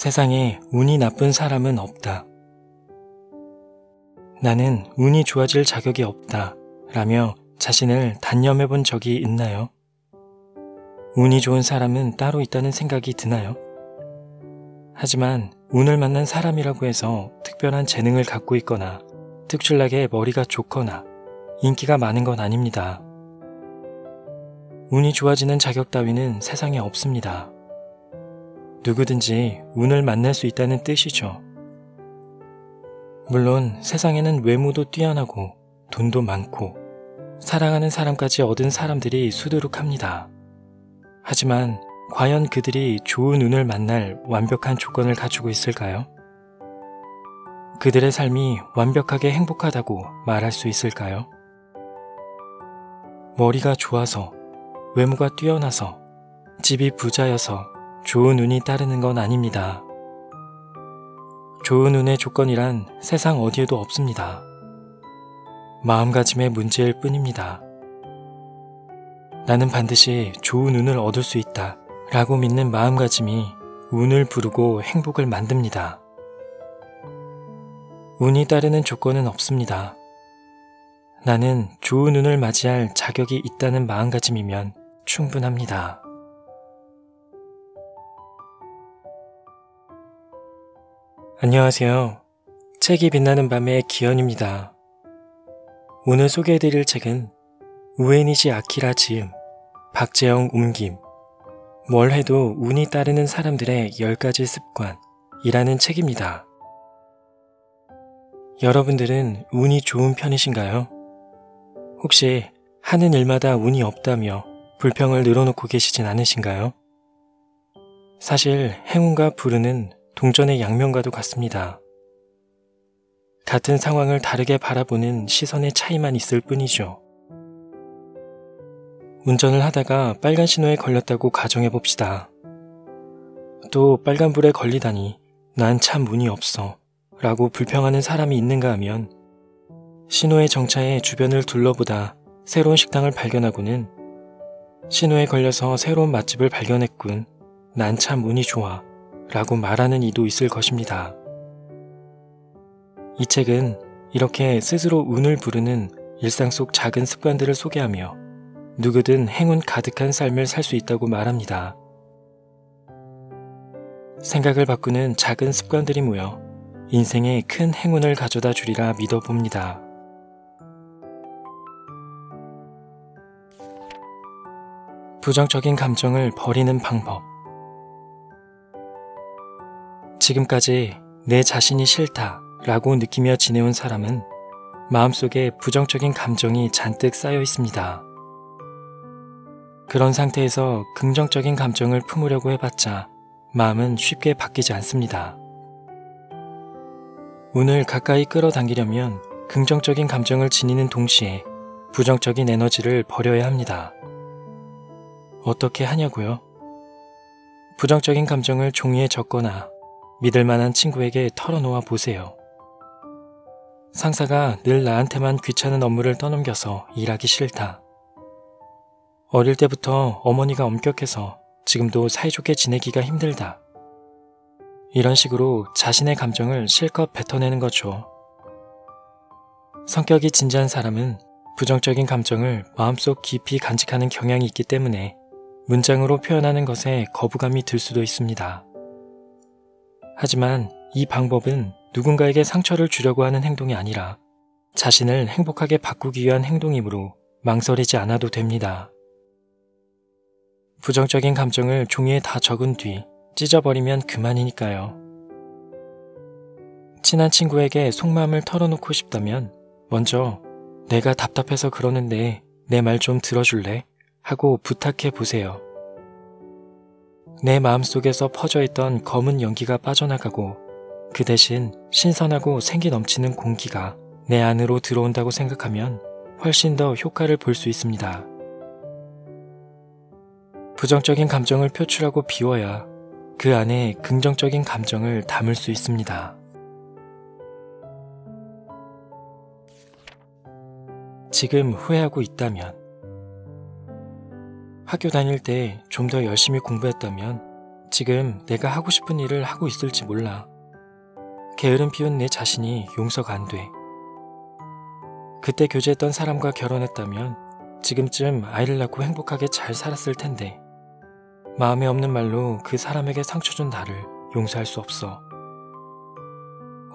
세상에 운이 나쁜 사람은 없다. 나는 운이 좋아질 자격이 없다 라며 자신을 단념해 본 적이 있나요? 운이 좋은 사람은 따로 있다는 생각이 드나요? 하지만 운을 만난 사람이라고 해서 특별한 재능을 갖고 있거나 특출나게 머리가 좋거나 인기가 많은 건 아닙니다. 운이 좋아지는 자격 따위는 세상에 없습니다. 누구든지 운을 만날 수 있다는 뜻이죠. 물론 세상에는 외모도 뛰어나고 돈도 많고 사랑하는 사람까지 얻은 사람들이 수두룩합니다. 하지만 과연 그들이 좋은 운을 만날 완벽한 조건을 갖추고 있을까요? 그들의 삶이 완벽하게 행복하다고 말할 수 있을까요? 머리가 좋아서, 외모가 뛰어나서, 집이 부자여서 좋은 운이 따르는 건 아닙니다. 좋은 운의 조건이란 세상 어디에도 없습니다. 마음가짐의 문제일 뿐입니다. 나는 반드시 좋은 운을 얻을 수 있다 라고 믿는 마음가짐이 운을 부르고 행복을 만듭니다. 운이 따르는 조건은 없습니다. 나는 좋은 운을 맞이할 자격이 있다는 마음가짐이면 충분합니다. 안녕하세요. 책이 빛나는 밤의 기현입니다. 오늘 소개해드릴 책은 우에니시 아키라 지음, 박재영 옮김, 뭘 해도 운이 따르는 사람들의 10가지 습관이라는 책입니다. 여러분들은 운이 좋은 편이신가요? 혹시 하는 일마다 운이 없다며 불평을 늘어놓고 계시진 않으신가요? 사실 행운과 불운은 동전의 양면과도 같습니다. 같은 상황을 다르게 바라보는 시선의 차이만 있을 뿐이죠. 운전을 하다가 빨간 신호에 걸렸다고 가정해봅시다. 또 빨간불에 걸리다니 난 참 운이 없어 라고 불평하는 사람이 있는가 하면 신호에 정차해 주변을 둘러보다 새로운 식당을 발견하고는 신호에 걸려서 새로운 맛집을 발견했군. 난 참 운이 좋아 라고 말하는 이도 있을 것입니다. 이 책은 이렇게 스스로 운을 부르는 일상 속 작은 습관들을 소개하며 누구든 행운 가득한 삶을 살 수 있다고 말합니다. 생각을 바꾸는 작은 습관들이 모여 인생에 큰 행운을 가져다 주리라 믿어봅니다. 부정적인 감정을 버리는 방법. 지금까지 내 자신이 싫다 라고 느끼며 지내온 사람은 마음속에 부정적인 감정이 잔뜩 쌓여 있습니다. 그런 상태에서 긍정적인 감정을 품으려고 해봤자 마음은 쉽게 바뀌지 않습니다. 운을 가까이 끌어당기려면 긍정적인 감정을 지니는 동시에 부정적인 에너지를 버려야 합니다. 어떻게 하냐고요? 부정적인 감정을 종이에 적거나 믿을 만한 친구에게 털어놓아 보세요. 상사가 늘 나한테만 귀찮은 업무를 떠넘겨서 일하기 싫다. 어릴 때부터 어머니가 엄격해서 지금도 사이좋게 지내기가 힘들다. 이런 식으로 자신의 감정을 실컷 뱉어내는 거죠. 성격이 진지한 사람은 부정적인 감정을 마음속 깊이 간직하는 경향이 있기 때문에 문장으로 표현하는 것에 거부감이 들 수도 있습니다. 하지만 이 방법은 누군가에게 상처를 주려고 하는 행동이 아니라 자신을 행복하게 바꾸기 위한 행동이므로 망설이지 않아도 됩니다. 부정적인 감정을 종이에 다 적은 뒤 찢어버리면 그만이니까요. 친한 친구에게 속마음을 털어놓고 싶다면 먼저 내가 답답해서 그러는데 내 말 좀 들어줄래? 하고 부탁해 보세요. 내 마음속에서 퍼져있던 검은 연기가 빠져나가고 그 대신 신선하고 생기 넘치는 공기가 내 안으로 들어온다고 생각하면 훨씬 더 효과를 볼 수 있습니다. 부정적인 감정을 표출하고 비워야 그 안에 긍정적인 감정을 담을 수 있습니다. 지금 후회하고 있다면, 학교 다닐 때 좀 더 열심히 공부했다면 지금 내가 하고 싶은 일을 하고 있을지 몰라. 게으름 피운 내 자신이 용서가 안 돼. 그때 교제했던 사람과 결혼했다면 지금쯤 아이를 낳고 행복하게 잘 살았을 텐데 마음에 없는 말로 그 사람에게 상처 준 나를 용서할 수 없어.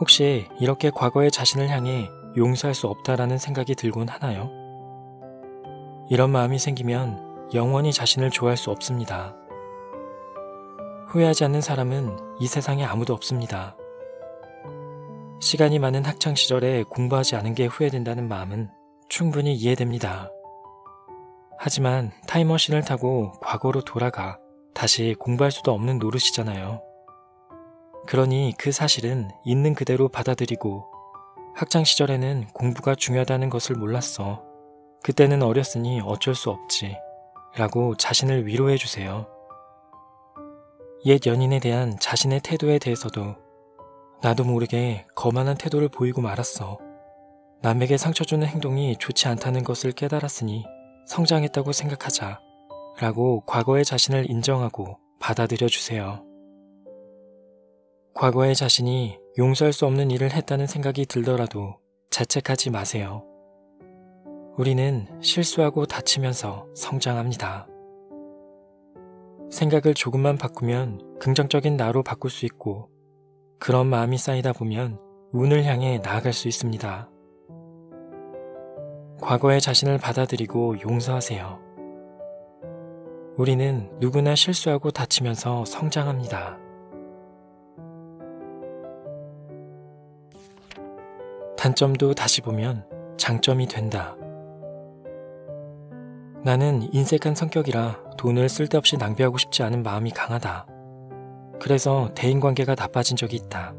혹시 이렇게 과거의 자신을 향해 용서할 수 없다라는 생각이 들곤 하나요? 이런 마음이 생기면 영원히 자신을 좋아할 수 없습니다. 후회하지 않는 사람은 이 세상에 아무도 없습니다. 시간이 많은 학창시절에 공부하지 않은 게 후회된다는 마음은 충분히 이해됩니다. 하지만 타임머신을 타고 과거로 돌아가 다시 공부할 수도 없는 노릇이잖아요. 그러니 그 사실은 있는 그대로 받아들이고 학창시절에는 공부가 중요하다는 것을 몰랐어. 그때는 어렸으니 어쩔 수 없지 라고 자신을 위로해주세요. 옛 연인에 대한 자신의 태도에 대해서도 나도 모르게 거만한 태도를 보이고 말았어. 남에게 상처 주는 행동이 좋지 않다는 것을 깨달았으니 성장했다고 생각하자 라고 과거의 자신을 인정하고 받아들여 주세요. 과거의 자신이 용서할 수 없는 일을 했다는 생각이 들더라도 자책하지 마세요. 우리는 실수하고 다치면서 성장합니다. 생각을 조금만 바꾸면 긍정적인 나로 바꿀 수 있고 그런 마음이 쌓이다 보면 운을 향해 나아갈 수 있습니다. 과거의 자신을 받아들이고 용서하세요. 우리는 누구나 실수하고 다치면서 성장합니다. 단점도 다시 보면 장점이 된다. 나는 인색한 성격이라 돈을 쓸데없이 낭비하고 싶지 않은 마음이 강하다. 그래서 대인관계가 나빠진 적이 있다.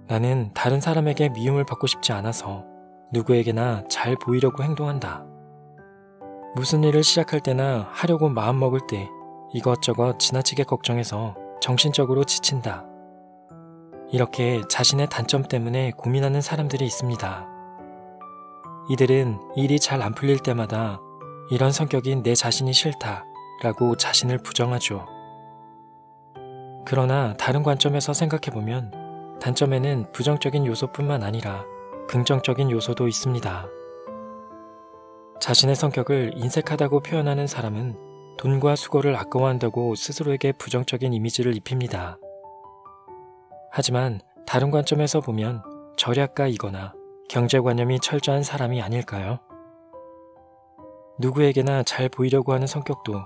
나는 다른 사람에게 미움을 받고 싶지 않아서 누구에게나 잘 보이려고 행동한다. 무슨 일을 시작할 때나 하려고 마음먹을 때 이것저것 지나치게 걱정해서 정신적으로 지친다. 이렇게 자신의 단점 때문에 고민하는 사람들이 있습니다. 이들은 일이 잘 안 풀릴 때마다 이런 성격인 내 자신이 싫다 라고 자신을 부정하죠. 그러나 다른 관점에서 생각해보면 단점에는 부정적인 요소뿐만 아니라 긍정적인 요소도 있습니다. 자신의 성격을 인색하다고 표현하는 사람은 돈과 수고를 아까워한다고 스스로에게 부정적인 이미지를 입힙니다. 하지만 다른 관점에서 보면 절약가이거나 경제관념이 철저한 사람이 아닐까요? 누구에게나 잘 보이려고 하는 성격도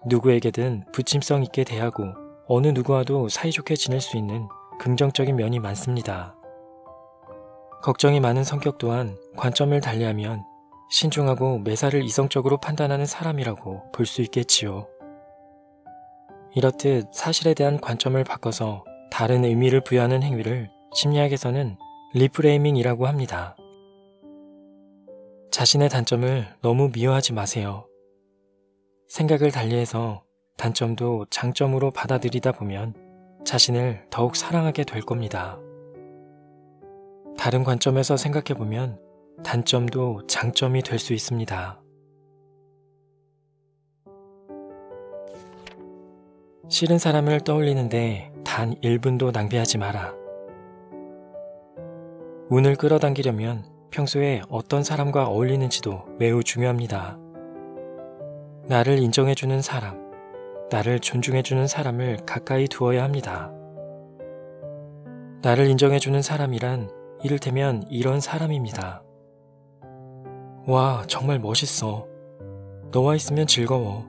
누구에게든 부침성 있게 대하고 어느 누구와도 사이좋게 지낼 수 있는 긍정적인 면이 많습니다. 걱정이 많은 성격 또한 관점을 달리하면 신중하고 매사를 이성적으로 판단하는 사람이라고 볼 수 있겠지요. 이렇듯 사실에 대한 관점을 바꿔서 다른 의미를 부여하는 행위를 심리학에서는 리프레이밍이라고 합니다. 자신의 단점을 너무 미워하지 마세요. 생각을 달리해서 단점도 장점으로 받아들이다 보면 자신을 더욱 사랑하게 될 겁니다. 다른 관점에서 생각해보면 단점도 장점이 될 수 있습니다. 싫은 사람을 떠올리는데 단 1분도 낭비하지 마라. 운을 끌어당기려면 평소에 어떤 사람과 어울리는지도 매우 중요합니다. 나를 인정해주는 사람, 나를 존중해주는 사람을 가까이 두어야 합니다. 나를 인정해주는 사람이란 이를테면 이런 사람입니다. 와, 정말 멋있어. 너와 있으면 즐거워.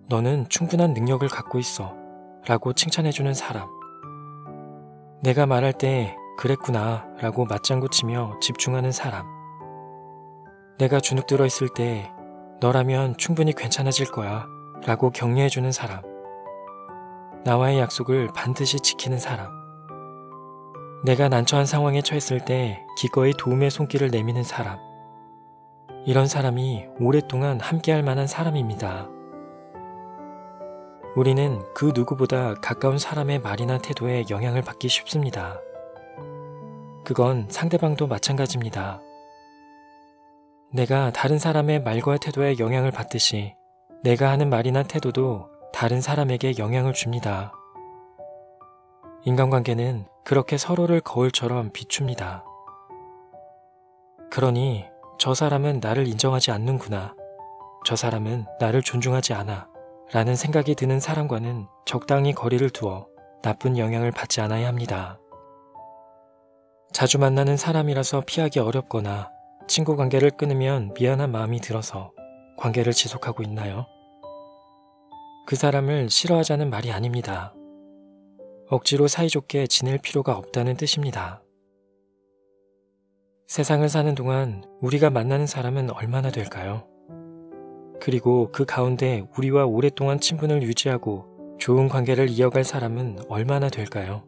너는 충분한 능력을 갖고 있어. 라고 칭찬해주는 사람. 내가 말할 때 그랬구나 라고 맞장구 치며 집중하는 사람. 내가 주눅 들어 있을 때 너라면 충분히 괜찮아질 거야 라고 격려해주는 사람. 나와의 약속을 반드시 지키는 사람. 내가 난처한 상황에 처했을 때 기꺼이 도움의 손길을 내미는 사람. 이런 사람이 오랫동안 함께할 만한 사람입니다. 우리는 그 누구보다 가까운 사람의 말이나 태도에 영향을 받기 쉽습니다. 그건 상대방도 마찬가지입니다. 내가 다른 사람의 말과 태도에 영향을 받듯이 내가 하는 말이나 태도도 다른 사람에게 영향을 줍니다. 인간관계는 그렇게 서로를 거울처럼 비춥니다. 그러니 저 사람은 나를 인정하지 않는구나. 저 사람은 나를 존중하지 않아. 라는 생각이 드는 사람과는 적당히 거리를 두어 나쁜 영향을 받지 않아야 합니다. 자주 만나는 사람이라서 피하기 어렵거나 친구 관계를 끊으면 미안한 마음이 들어서 관계를 지속하고 있나요? 그 사람을 싫어하자는 말이 아닙니다. 억지로 사이좋게 지낼 필요가 없다는 뜻입니다. 세상을 사는 동안 우리가 만나는 사람은 얼마나 될까요? 그리고 그 가운데 우리와 오랫동안 친분을 유지하고 좋은 관계를 이어갈 사람은 얼마나 될까요?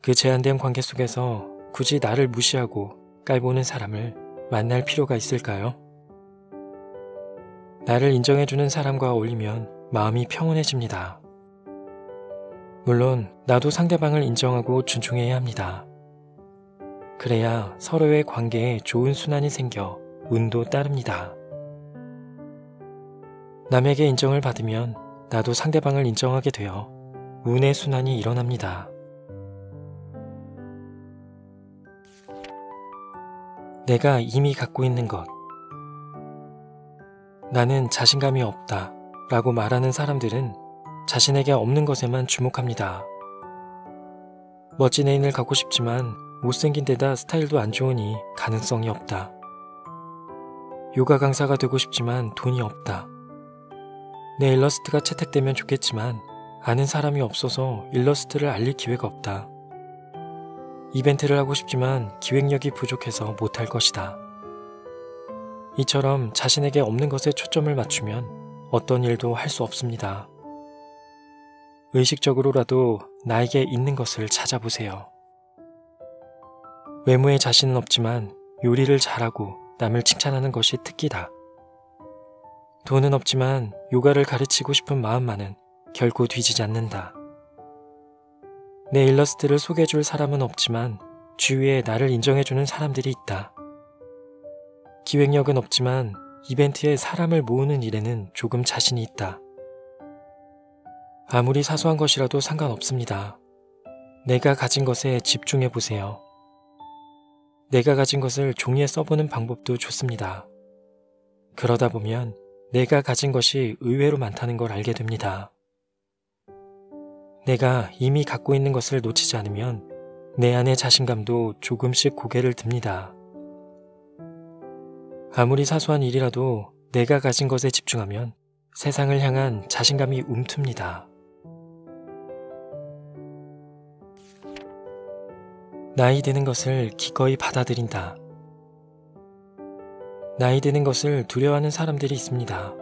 그 제한된 관계 속에서 굳이 나를 무시하고 깔보는 사람을 만날 필요가 있을까요? 나를 인정해주는 사람과 어울리면 마음이 평온해집니다. 물론 나도 상대방을 인정하고 존중해야 합니다. 그래야 서로의 관계에 좋은 순환이 생겨 운도 따릅니다. 남에게 인정을 받으면 나도 상대방을 인정하게 되어 운의 순환이 일어납니다. 내가 이미 갖고 있는 것. 나는 자신감이 없다 라고 말하는 사람들은 자신에게 없는 것에만 주목합니다. 멋진 애인을 갖고 싶지만 못생긴 데다 스타일도 안 좋으니 가능성이 없다. 요가 강사가 되고 싶지만 돈이 없다. 내 일러스트가 채택되면 좋겠지만 아는 사람이 없어서 일러스트를 알릴 기회가 없다. 이벤트를 하고 싶지만 기획력이 부족해서 못할 것이다. 이처럼 자신에게 없는 것에 초점을 맞추면 어떤 일도 할 수 없습니다. 의식적으로라도 나에게 있는 것을 찾아보세요. 외모에 자신은 없지만 요리를 잘하고 남을 칭찬하는 것이 특기다. 돈은 없지만 요가를 가르치고 싶은 마음만은 결코 뒤지지 않는다. 내 일러스트를 소개해줄 사람은 없지만 주위에 나를 인정해주는 사람들이 있다. 기획력은 없지만 이벤트에 사람을 모으는 일에는 조금 자신이 있다. 아무리 사소한 것이라도 상관없습니다. 내가 가진 것에 집중해보세요. 내가 가진 것을 종이에 써보는 방법도 좋습니다. 그러다 보면 내가 가진 것이 의외로 많다는 걸 알게 됩니다. 내가 이미 갖고 있는 것을 놓치지 않으면 내 안의 자신감도 조금씩 고개를 듭니다. 아무리 사소한 일이라도 내가 가진 것에 집중하면 세상을 향한 자신감이 움틉니다. 나이 드는 것을 기꺼이 받아들인다. 나이 드는 것을 두려워하는 사람들이 있습니다.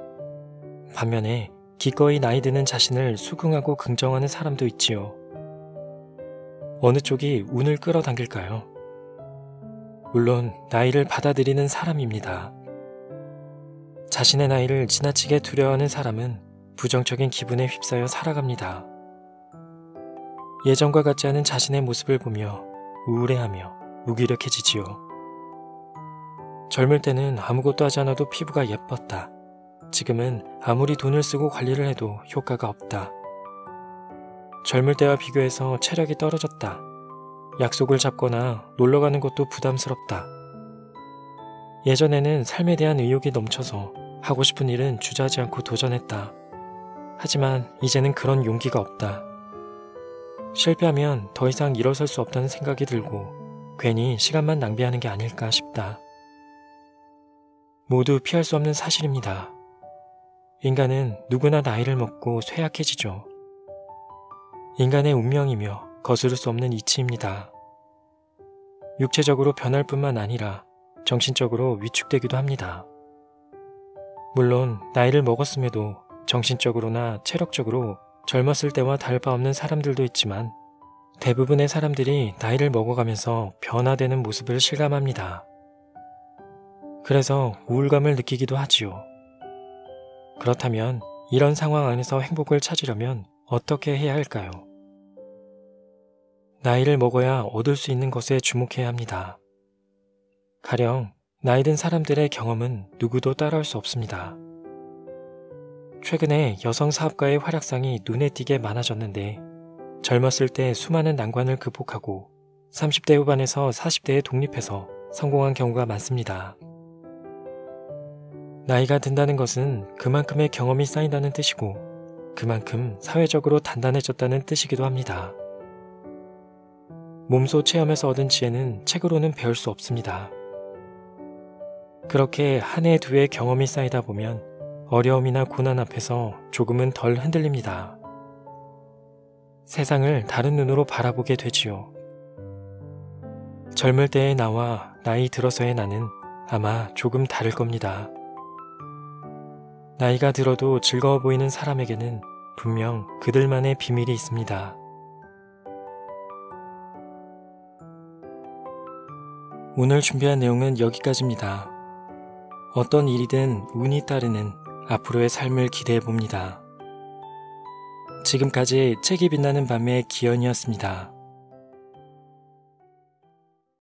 반면에 기꺼이 나이 드는 자신을 수긍하고 긍정하는 사람도 있지요. 어느 쪽이 운을 끌어당길까요? 물론 나이를 받아들이는 사람입니다. 자신의 나이를 지나치게 두려워하는 사람은 부정적인 기분에 휩싸여 살아갑니다. 예전과 같지 않은 자신의 모습을 보며 우울해하며 무기력해지지요. 젊을 때는 아무것도 하지 않아도 피부가 예뻤다. 지금은 아무리 돈을 쓰고 관리를 해도 효과가 없다. 젊을 때와 비교해서 체력이 떨어졌다. 약속을 잡거나 놀러가는 것도 부담스럽다. 예전에는 삶에 대한 의욕이 넘쳐서 하고 싶은 일은 주저하지 않고 도전했다. 하지만 이제는 그런 용기가 없다. 실패하면 더 이상 일어설 수 없다는 생각이 들고 괜히 시간만 낭비하는 게 아닐까 싶다. 모두 피할 수 없는 사실입니다. 인간은 누구나 나이를 먹고 쇠약해지죠. 인간의 운명이며 거스를 수 없는 이치입니다. 육체적으로 변할 뿐만 아니라 정신적으로 위축되기도 합니다. 물론 나이를 먹었음에도 정신적으로나 체력적으로 젊었을 때와 다를 바 없는 사람들도 있지만 대부분의 사람들이 나이를 먹어가면서 변화되는 모습을 실감합니다. 그래서 우울감을 느끼기도 하지요. 그렇다면 이런 상황 안에서 행복을 찾으려면 어떻게 해야 할까요? 나이를 먹어야 얻을 수 있는 것에 주목해야 합니다. 가령 나이 든 사람들의 경험은 누구도 따라올 수 없습니다. 최근에 여성 사업가의 활약상이 눈에 띄게 많아졌는데 젊었을 때 수많은 난관을 극복하고 30대 후반에서 40대에 독립해서 성공한 경우가 많습니다. 나이가 든다는 것은 그만큼의 경험이 쌓인다는 뜻이고 그만큼 사회적으로 단단해졌다는 뜻이기도 합니다. 몸소 체험에서 얻은 지혜는 책으로는 배울 수 없습니다. 그렇게 한 해 두 해 경험이 쌓이다 보면 어려움이나 고난 앞에서 조금은 덜 흔들립니다. 세상을 다른 눈으로 바라보게 되지요. 젊을 때의 나와 나이 들어서의 나는 아마 조금 다를 겁니다. 나이가 들어도 즐거워 보이는 사람에게는 분명 그들만의 비밀이 있습니다. 오늘 준비한 내용은 여기까지입니다. 어떤 일이든 운이 따르는 앞으로의 삶을 기대해 봅니다. 지금까지 책이 빛나는 밤의 기현이었습니다.